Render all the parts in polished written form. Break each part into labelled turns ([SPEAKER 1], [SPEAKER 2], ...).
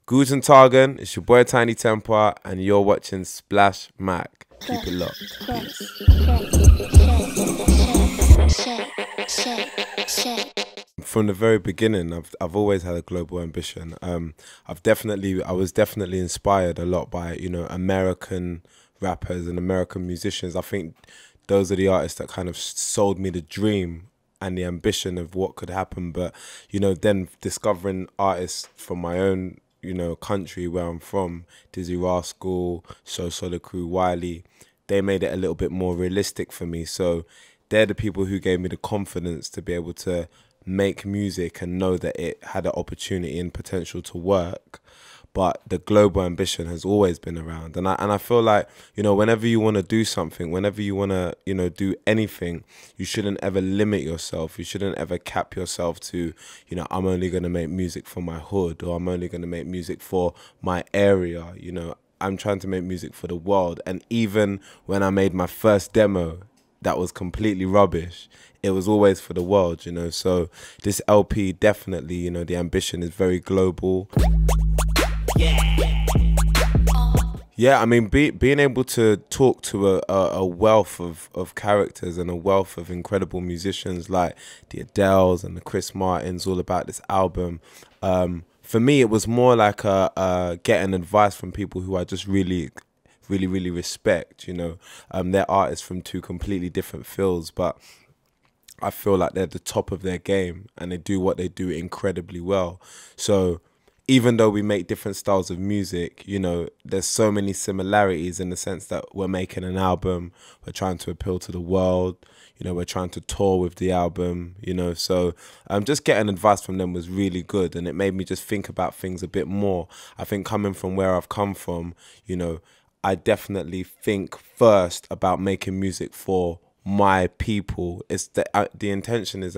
[SPEAKER 1] Guten Tagen, it's your boy Tinie Tempah, and you're watching Splash Mac. Keep it locked. From the very beginning, I've always had a global ambition. I was definitely inspired a lot by, you know, American rappers and American musicians. I think those are the artists that kind of sold me the dream and the ambition of what could happen. But, you know, then discovering artists from my own, you know, country where I'm from, Dizzy Rascal, So Solar Crew, Wiley, they made it a little bit more realistic for me. So they're the people who gave me the confidence to be able to make music and know that it had an opportunity and potential to work. But the global ambition has always been around. And I feel like, you know, whenever you want to do something, whenever you want to, you know, do anything, you shouldn't ever limit yourself. You shouldn't ever cap yourself to, you know, I'm only going to make music for my hood, or I'm only going to make music for my area. You know, I'm trying to make music for the world. And even when I made my first demo that was completely rubbish, it was always for the world, you know. So this LP, definitely, you know, the ambition is very global. Yeah, I mean, being able to talk to a wealth of characters and a wealth of incredible musicians like the Adeles and the Chris Martins all about this album. For me, it was more like getting advice from people who I just really respect, you know. They're artists from two completely different fields, but I feel like they're the top of their game and they do what they do incredibly well. So even though we make different styles of music, you know, there's so many similarities in the sense that we're making an album, we're trying to appeal to the world, you know, we're trying to tour with the album, you know. So just getting advice from them was really good, and it made me just think about things a bit more. I think coming from where I've come from, you know, I definitely think first about making music for my people. It's the intention is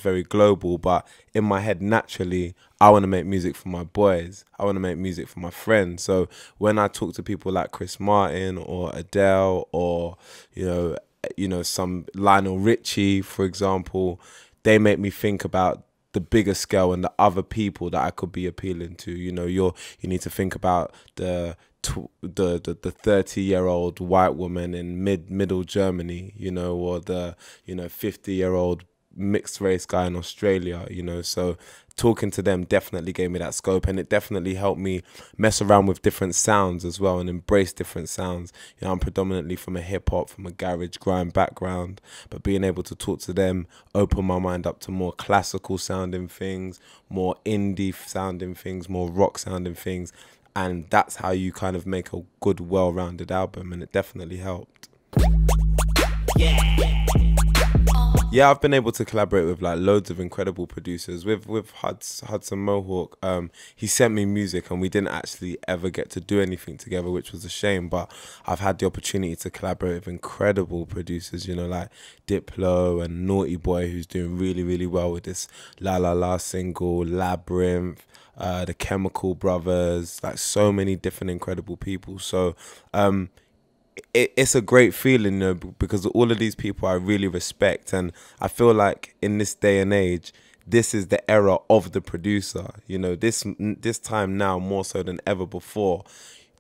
[SPEAKER 1] very global, but in my head naturally I want to make music for my boys. I want to make music for my friends. So when I talk to people like Chris Martin or Adele or you know some Lionel Richie, for example, they make me think about the bigger scale and the other people that I could be appealing to. You know, you need to think about the 30-year-old white woman in middle Germany, you know, or the, you know, 50-year-old mixed race guy in Australia, you know. So talking to them definitely gave me that scope, and it definitely helped me mess around with different sounds as well and embrace different sounds. You know, I'm predominantly from a hip-hop, from a garage grime background, but being able to talk to them opened my mind up to more classical sounding things, more indie sounding things, more rock sounding things. And that's how you kind of make a good, well-rounded album, and it definitely helped. Yeah, I've been able to collaborate with like loads of incredible producers. With Hudson Mohawk, he sent me music and we didn't actually ever get to do anything together, which was a shame. But I've had the opportunity to collaborate with incredible producers, you know, like Diplo and Naughty Boy, who's doing really well with this La La La single, Labyrinth, the Chemical Brothers, like so many different incredible people. So it's a great feeling, you know, because all of these people I really respect, and I feel like in this day and age, this is the era of the producer. You know, this time now more so than ever before,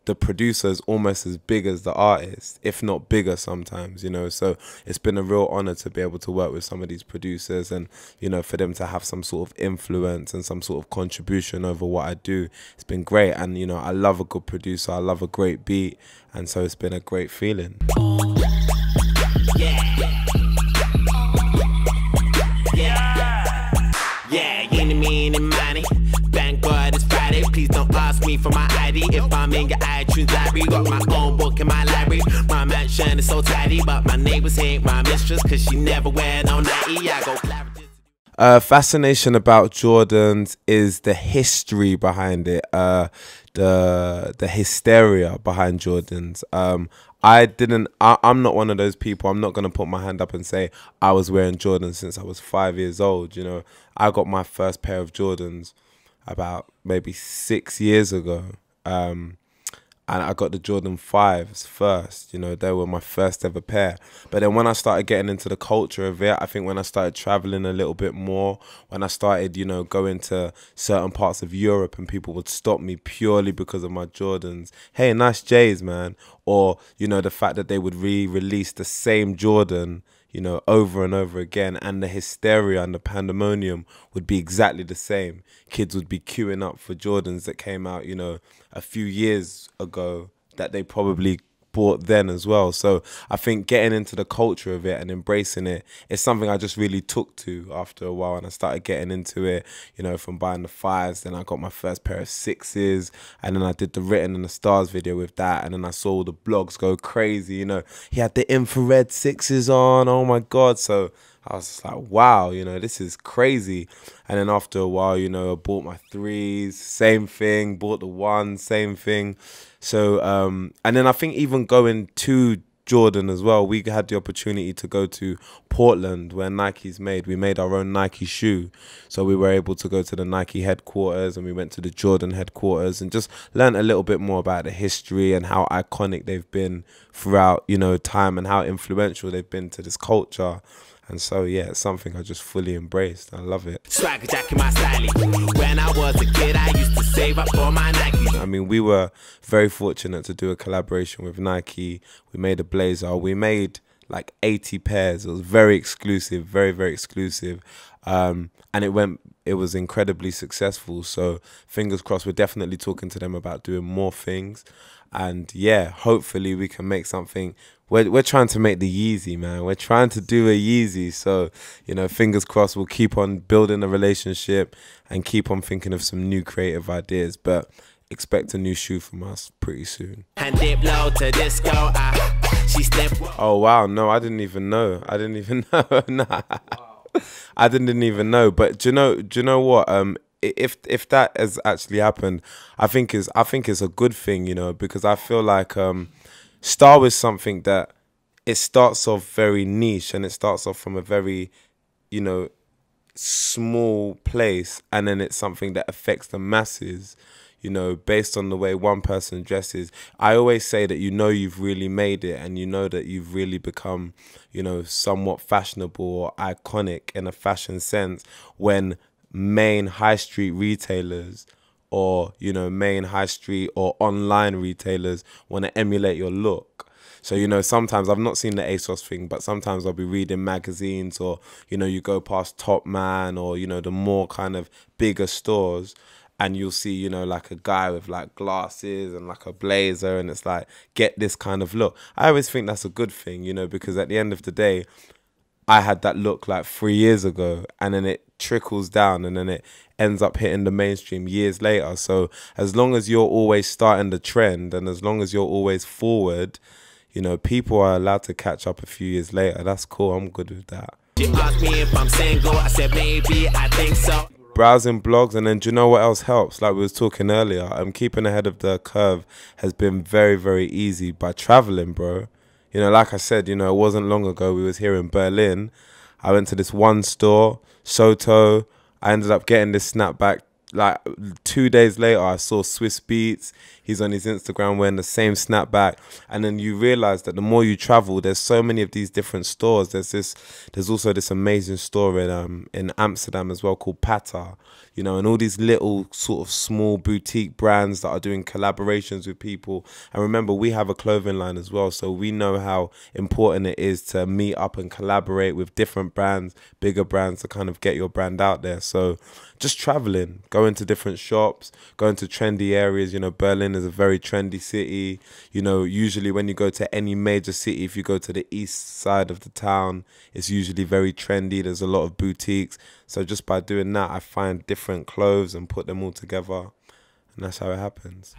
[SPEAKER 1] the producer is almost as big as the artist, if not bigger sometimes, you know. So it's been a real honor to be able to work with some of these producers, and, you know, for them to have some sort of influence and some sort of contribution over what I do. It's been great. And, you know, I love a good producer, I love a great beat, and so it's been a great feeling.
[SPEAKER 2] Thank God it's Friday. Please don't ask me for my ID. If I'm in your iTunes library, got my own book in my library. My mansion is so tidy, but my neighbors hate my mistress, cause she never wear no nightie. I go
[SPEAKER 1] Fascination about Jordans is the history behind it, the hysteria behind Jordans. I'm not one of those people. I'm not going to put my hand up and say I was wearing Jordans since I was 5 years old. You know, I got my first pair of Jordans about maybe 6 years ago. and I got the Jordan 5s first. You know, they were my first ever pair. But then when I started getting into the culture of it, I think when I started traveling a little bit more, when I started, you know, going to certain parts of Europe and people would stop me purely because of my Jordans. Hey, nice J's, man. Or, you know, the fact that they would re-release the same Jordan, you know, over and over again, and the hysteria and the pandemonium would be exactly the same. Kids would be queuing up for Jordans that came out, you know, a few years ago that they probably bought then as well. So I think getting into the culture of it and embracing it is something I just really took to after a while, and I started getting into it, you know, from buying the 5s, then I got my first pair of 6s, and then I did the Written in the Stars video with that, and then I saw all the blogs go crazy, you know, he had the infrared 6s on, oh my god. So I was just like, wow, you know, this is crazy. And then after a while, you know, I bought my 3s, same thing, bought the 1, same thing. So, and then I think even going to Jordan as well, we had the opportunity to go to Portland where Nike's made. We made our own Nike shoe. So we were able to go to the Nike headquarters, and we went to the Jordan headquarters and just learn a little bit more about the history and how iconic they've been throughout, you know, time, and how influential they've been to this culture. And so, yeah, it's something I just fully embraced. I love it.
[SPEAKER 2] Swagger jacking my style. When I was a kid, I used to save up for my Nike.
[SPEAKER 1] I mean, we were very fortunate to do a collaboration with Nike. We made a blazer. We made like 80 pairs. It was very exclusive, very, very exclusive. And it was incredibly successful. So fingers crossed, we're definitely talking to them about doing more things. And yeah, hopefully we can make something. We're trying to make the Yeezy, man. We're trying to do a Yeezy. So, you know, fingers crossed, we'll keep on building a relationship and keep on thinking of some new creative ideas. But expect a new shoe from us pretty soon.
[SPEAKER 2] And dip low to disco.
[SPEAKER 1] Oh, wow. No, I didn't even know. I didn't even know. Nah. I didn't even know. But do you know what? If that has actually happened, I think it's a good thing, you know, because I feel like Star was something that it starts off very niche, and it starts off from a very, you know, small place, and then it's something that affects the masses, you know, based on the way one person dresses. I always say that, you know, you've really made it, and you know that you've really become, you know, somewhat fashionable or iconic in a fashion sense when main high street retailers, or, you know, main high street or online retailers want to emulate your look. So, you know, sometimes I've not seen the ASOS thing, but sometimes I'll be reading magazines, or, you know, you go past Top Man, or, you know, the more kind of bigger stores, and you'll see, you know, like a guy with like glasses and like a blazer, and it's like, get this kind of look. I always think that's a good thing, you know, because at the end of the day, I had that look like 3 years ago, and then it trickles down, and then it ends up hitting the mainstream years later. So as long as you're always starting the trend, and as long as you're always forward, you know, people are allowed to catch up a few years later. That's cool. I'm good with that.
[SPEAKER 2] She asked me if I'm single. I said maybe, I think so.
[SPEAKER 1] Browsing blogs, and then do you know what else helps? Like we was talking earlier, keeping ahead of the curve has been very, very easy by traveling, bro. You know, like I said, you know, it wasn't long ago we was here in Berlin. I went to this one store, Soto. I ended up getting this snapback. Like 2 days later, I saw Swiss Beats. He's on his Instagram wearing the same snapback. And then you realize that the more you travel, there's so many of these different stores. There's also this amazing store in Amsterdam as well called Pata. You know, and all these little sort of small boutique brands that are doing collaborations with people. And remember, we have a clothing line as well, so we know how important it is to meet up and collaborate with different brands, bigger brands, to kind of get your brand out there. So just traveling, going to different shops, going to trendy areas. You know, Berlin is a very trendy city. You know, usually when you go to any major city, if you go to the east side of the town, it's usually very trendy. There's a lot of boutiques. So just by doing that, I find different clothes and put them all together. And that's how it happens.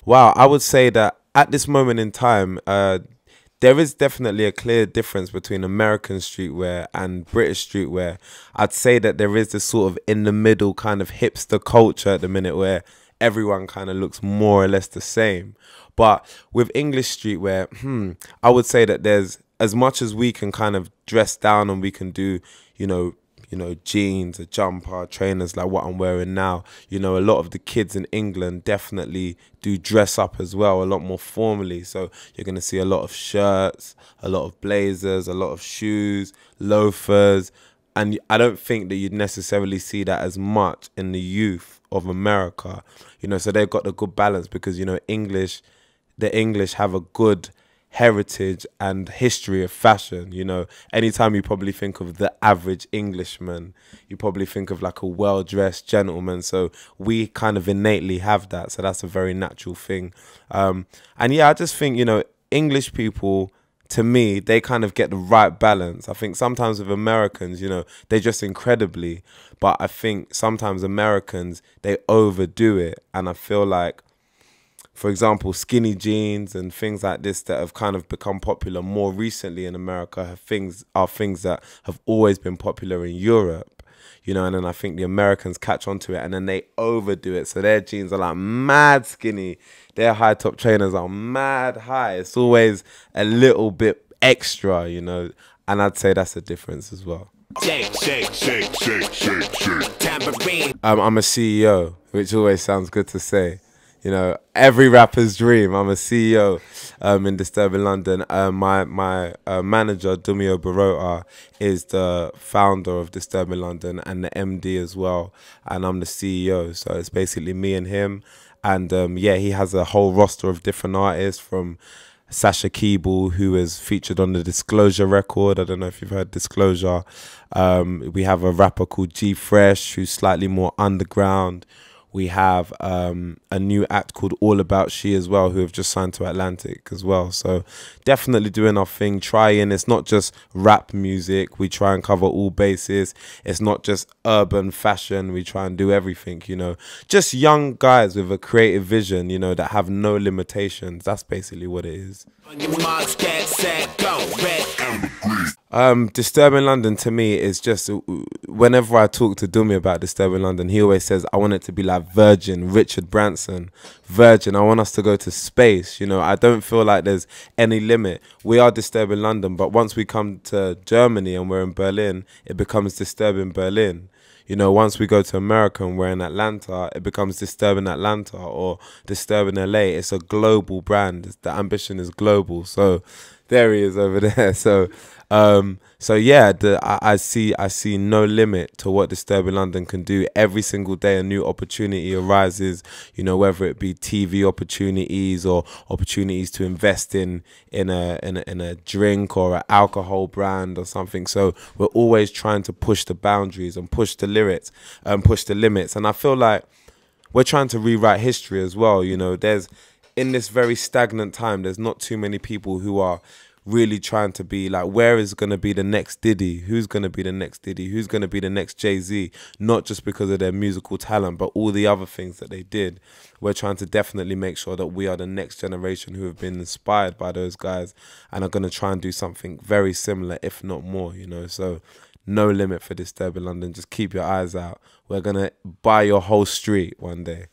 [SPEAKER 1] Wow, I would say that at this moment in time, there is definitely a clear difference between American streetwear and British streetwear. I'd say that there is this sort of in the middle kind of hipster culture at the minute where everyone kind of looks more or less the same. But with English streetwear, I would say that there's, as much as we can kind of dress down and we can do, you know, you know, jeans, a jumper, trainers like what I'm wearing now. You know, a lot of the kids in England definitely do dress up as well, a lot more formally. So you're going to see a lot of shirts, a lot of blazers, a lot of shoes, loafers. And I don't think that you'd necessarily see that as much in the youth of America. You know, so they've got the good balance because, you know, the English have a good heritage and history of fashion. You know, anytime you probably think of the average Englishman, you probably think of like a well-dressed gentleman. So we kind of innately have that. So that's a very natural thing. And yeah, I just think, you know, English people, to me, they kind of get the right balance. I think sometimes with Americans, you know, they dress incredibly, but I think sometimes Americans, they overdo it. And I feel like, for example, skinny jeans and things like this that have kind of become popular more recently in America are things that have always been popular in Europe, you know, and then I think the Americans catch on to it and then they overdo it. So their jeans are like mad skinny. Their high top trainers are mad high. It's always a little bit extra, you know, and I'd say that's a difference as well.
[SPEAKER 2] Shake, shake, shake, shake, shake, shake. Tambourine.
[SPEAKER 1] I'm a CEO, which always sounds good to say. You know, every rapper's dream. I'm a CEO in Disturbing London. My manager, Dumio Barota, is the founder of Disturbing London and the MD as well. And I'm the CEO. So it's basically me and him. And yeah, he has a whole roster of different artists, from Sasha Keeble, who is featured on the Disclosure record. I don't know if you've heard Disclosure. We have a rapper called G Fresh, who's slightly more underground. We have a new act called All About She as well, who have just signed to Atlantic as well. So definitely doing our thing, trying. It's not just rap music. We try and cover all bases. It's not just urban fashion. We try and do everything, you know. Just young guys with a creative vision, you know, that have no limitations. That's basically what it is.
[SPEAKER 2] On your marks, get set, go. Red, amber, green.
[SPEAKER 1] Disturbing London to me is just, whenever I talk to Dummy about Disturbing London, he always says, I want it to be like Virgin, Richard Branson. Virgin, I want us to go to space. You know, I don't feel like there's any limit. We are Disturbing London, but once we come to Germany and we're in Berlin, it becomes Disturbing Berlin. You know, once we go to America and we're in Atlanta, it becomes Disturbing Atlanta or Disturbing LA. It's a global brand. The ambition is global. So there he is over there. So yeah, I see no limit to what Disturbing London can do. Every single day a new opportunity arises, you know, whether it be TV opportunities or opportunities to invest in a drink or an alcohol brand or something. So we're always trying to push the boundaries and push the limits. And I feel like we're trying to rewrite history as well. You know, in this very stagnant time, there's not too many people who are really trying to be like, where is going to be the next Diddy? Who's going to be the next Diddy? Who's going to be the next Jay-Z? Not just because of their musical talent, but all the other things that they did. We're trying to definitely make sure that we are the next generation who have been inspired by those guys and are going to try and do something very similar, if not more, you know. So no limit for Disturbing London. Just keep your eyes out. We're going to buy your whole street one day.